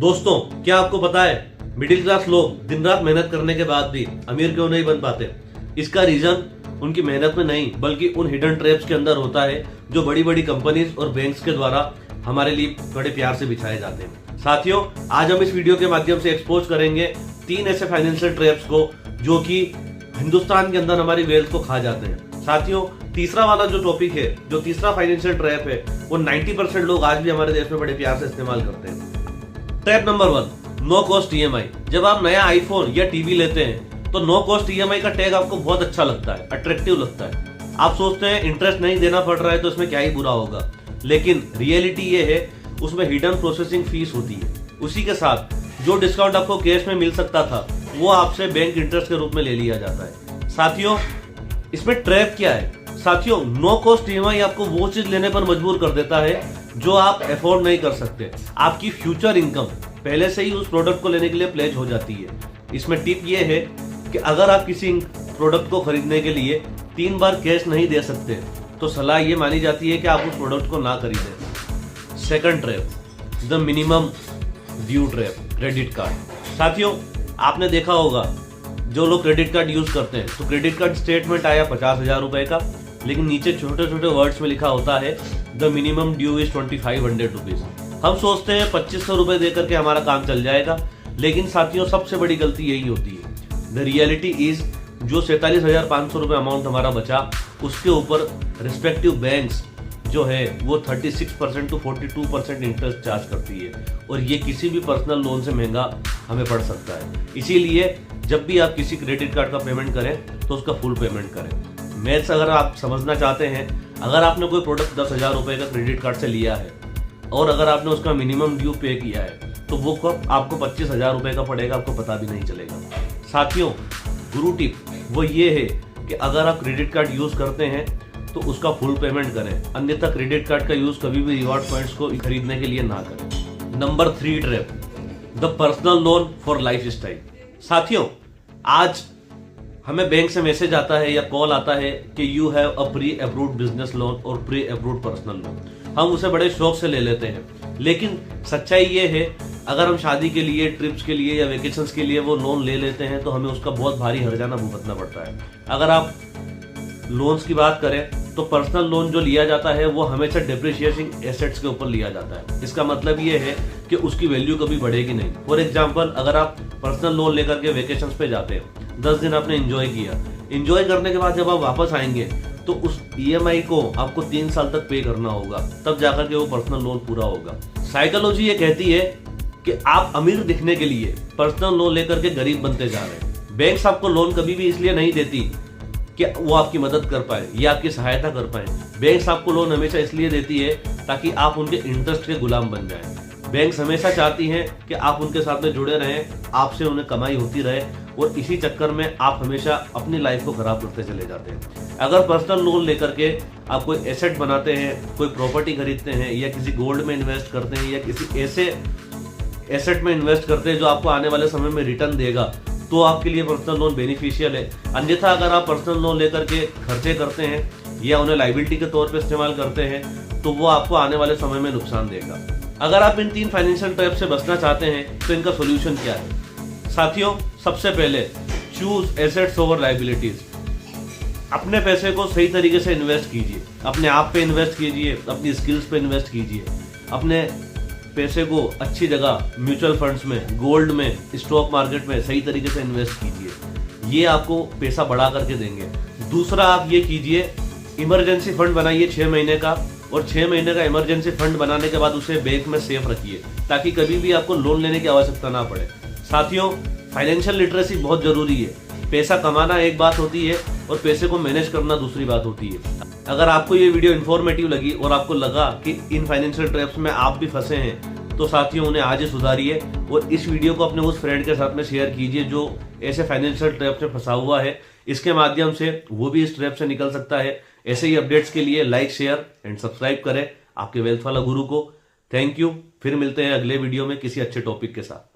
दोस्तों, क्या आपको पता है मिडिल क्लास लोग दिन रात मेहनत करने के बाद भी अमीर क्यों नहीं बन पाते? इसका रीजन उनकी मेहनत में नहीं बल्कि उन हिडन ट्रैप्स के अंदर होता है जो बड़ी बड़ी कंपनीज और बैंक्स के द्वारा हमारे लिए बड़े प्यार से बिछाए जाते हैं। साथियों, आज हम इस वीडियो के माध्यम से एक्सपोज करेंगे 3 ऐसे फाइनेंशियल ट्रैप्स को जो कि हिंदुस्तान के अंदर हमारी वेल्थ को खा जाते हैं। साथियों, तीसरा वाला जो टॉपिक है, जो तीसरा फाइनेंशियल ट्रैप है, वो 90% लोग आज भी हमारे देश में बड़े प्यार से इस्तेमाल करते हैं। Trap number 1, no cost EMI. जब आप नया आईफोन या टीवी लेते हैं तो नो कॉस्ट ईएमआई का टैग आपको बहुत अच्छा लगता है, अट्रैक्टिव लगता है। आप सोचते हैं इंटरेस्ट नहीं देना पड़ रहा है तो इसमें क्या ही बुरा होगा, लेकिन रियलिटी ये है उसमें हिडन प्रोसेसिंग फीस होती है। उसी के साथ जो डिस्काउंट आपको कैश में मिल सकता था वो आपसे बैंक इंटरेस्ट के रूप में ले लिया जाता है। साथियों, इसमें ट्रैप क्या है? साथियों, नो कॉस्ट ईएमआई आपको वो चीज लेने पर मजबूर कर देता है जो आप अफोर्ड नहीं कर सकते। आपकी फ्यूचर इनकम पहले से ही उस प्रोडक्ट को लेने के लिए प्लेज हो जाती है। इसमें टिप ये है कि अगर आप किसी प्रोडक्ट को खरीदने के लिए 3 बार कैश नहीं दे सकते तो सलाह ये मानी जाती है कि आप उस प्रोडक्ट को ना खरीदें। Second trap, the minimum due trap, credit card. साथियों, आपने देखा होगा जो लोग क्रेडिट कार्ड यूज करते हैं तो क्रेडिट कार्ड स्टेटमेंट आया 50,000 रुपए का, लेकिन नीचे छोटे छोटे वर्ड्स में लिखा होता है the minimum due is 2500 rupees. हम सोचते हैं 2500 रुपए देकर के हमारा काम चल जाएगा, लेकिन साथियों सबसे बड़ी गलती यही होती है। द रियलिटी इज जो 47,500 रुपए अमाउंट हमारा बचा उसके ऊपर रिस्पेक्टिव बैंक्स जो है वो 36% to 42% इंटरेस्ट चार्ज करती है, और ये किसी भी पर्सनल लोन से महंगा हमें पड़ सकता है। इसीलिए जब भी आप किसी क्रेडिट कार्ड का पेमेंट करें तो उसका फुल पेमेंट करें। मैथ्स अगर आप समझना चाहते हैं, अगर आपने कोई प्रोडक्ट 10,000 रुपए का क्रेडिट कार्ड से लिया है और अगर आपने उसका मिनिमम ड्यू पे किया है तो वो कब आपको 25,000 रुपए का पड़ेगा आपको पता भी नहीं चलेगा। साथियों, गुरु टिप वो ये है कि अगर आप क्रेडिट कार्ड यूज करते हैं तो उसका फुल पेमेंट करें, अन्यथा क्रेडिट कार्ड का यूज कभी भी रिवॉर्ड पॉइंट्स को खरीदने के लिए ना करें। Number 3 trap, the personal loan for life style. साथियों, आज हमें बैंक से मैसेज आता है या कॉल आता है कि you have a pre approved business loan और प्री अप्रूव्ड पर्सनल लोन। हम उसे बड़े शौक से ले लेते हैं, लेकिन सच्चाई ये है अगर हम शादी के लिए, ट्रिप्स के लिए या वेकेशंस के लिए वो लोन ले लेते हैं तो हमें उसका बहुत भारी हर्जाना भुगतना पड़ता है। अगर आप लोन्स की बात करें तो पर्सनल लोन जो लिया जाता है वो हमेशा डेप्रिशिएटिंग एसेट्स के ऊपर लिया जाता है। इसका मतलब ये है कि उसकी वैल्यू कभी बढ़ेगी नहीं। फॉर एग्जांपल, अगर आप पर्सनल लोन लेकर के वेकेशंस पे जाते हैं, 10 दिन आपने एंजॉय किया, एंजॉय करने के बाद जब आप वापस आएंगे तो उस ईएमआई को आपको 3 साल तक पे करना होगा, तब जाकर के वो पर्सनल लोन पूरा होगा। साइकोलॉजी ये कहती है कि आप अमीर दिखने के लिए पर्सनल लोन लेकर के गरीब बनते जा रहे हैं। बैंक्स आपको लोन कभी भी इसलिए नहीं देती कि वो आपकी मदद कर पाए या आपकी सहायता कर पाए। बैंक्स आपको लोन हमेशा इसलिए देती है ताकि आप उनके इंटरेस्ट के गुलाम बन जाएं। बैंक्स हमेशा चाहती हैं कि आप उनके साथ में जुड़े रहें, आपसे उन्हें कमाई होती रहे, और इसी चक्कर में आप हमेशा अपनी लाइफ को खराब करते चले जाते हैं। अगर पर्सनल लोन लेकर के आप कोई एसेट बनाते हैं, कोई प्रॉपर्टी खरीदते हैं या किसी गोल्ड में इन्वेस्ट करते हैं या किसी ऐसे एसेट में इन्वेस्ट करते हैं जो आपको आने वाले समय में रिटर्न देगा, तो आपके लिए पर्सनल लोन बेनिफिशियल है। अन्यथा अगर आप पर्सनल लोन लेकर के खर्चे करते हैं या उन्हें लाइबिलिटी के तौर पे इस्तेमाल करते हैं तो वो आपको आने वाले समय में नुकसान देगा। अगर आप इन 3 फाइनेंशियल ट्रैप से बचना चाहते हैं तो इनका सोल्यूशन क्या है? साथियों, सबसे पहले चूज एसेट्स ओवर लाइबिलिटीज। अपने पैसे को सही तरीके से इन्वेस्ट कीजिए, अपने आप पे इन्वेस्ट कीजिए, अपनी स्किल्स पे इन्वेस्ट कीजिए, अपने पैसे को अच्छी जगह म्यूचुअल फंड्स में, गोल्ड में, स्टॉक मार्केट में सही तरीके से इन्वेस्ट कीजिए। ये आपको पैसा बढ़ा करके देंगे। दूसरा, आप ये कीजिए, इमरजेंसी फंड बनाइए 6 महीने का, और 6 महीने का इमरजेंसी फंड बनाने के बाद उसे बैंक में सेफ रखिए ताकि कभी भी आपको लोन लेने की आवश्यकता ना पड़े। साथियों, फाइनेंशियल लिटरेसी बहुत जरूरी है। पैसा कमाना एक बात होती है और पैसे को मैनेज करना दूसरी बात होती है। अगर आपको ये वीडियो इन्फॉर्मेटिव लगी और आपको लगा कि इन फाइनेंशियल ट्रैप्स में आप भी फंसे हैं तो साथियों उन्हें आज ही सुधारिए और इस वीडियो को अपने उस फ्रेंड के साथ में शेयर कीजिए जो ऐसे फाइनेंशियल ट्रैप में फंसा हुआ है। इसके माध्यम से वो भी इस ट्रैप से निकल सकता है। ऐसे ही अपडेट्स के लिए लाइक, शेयर एंड सब्सक्राइब करें आपके वेल्थ वाला गुरु को। Thank you. फिर मिलते हैं अगले वीडियो में किसी अच्छे टॉपिक के साथ।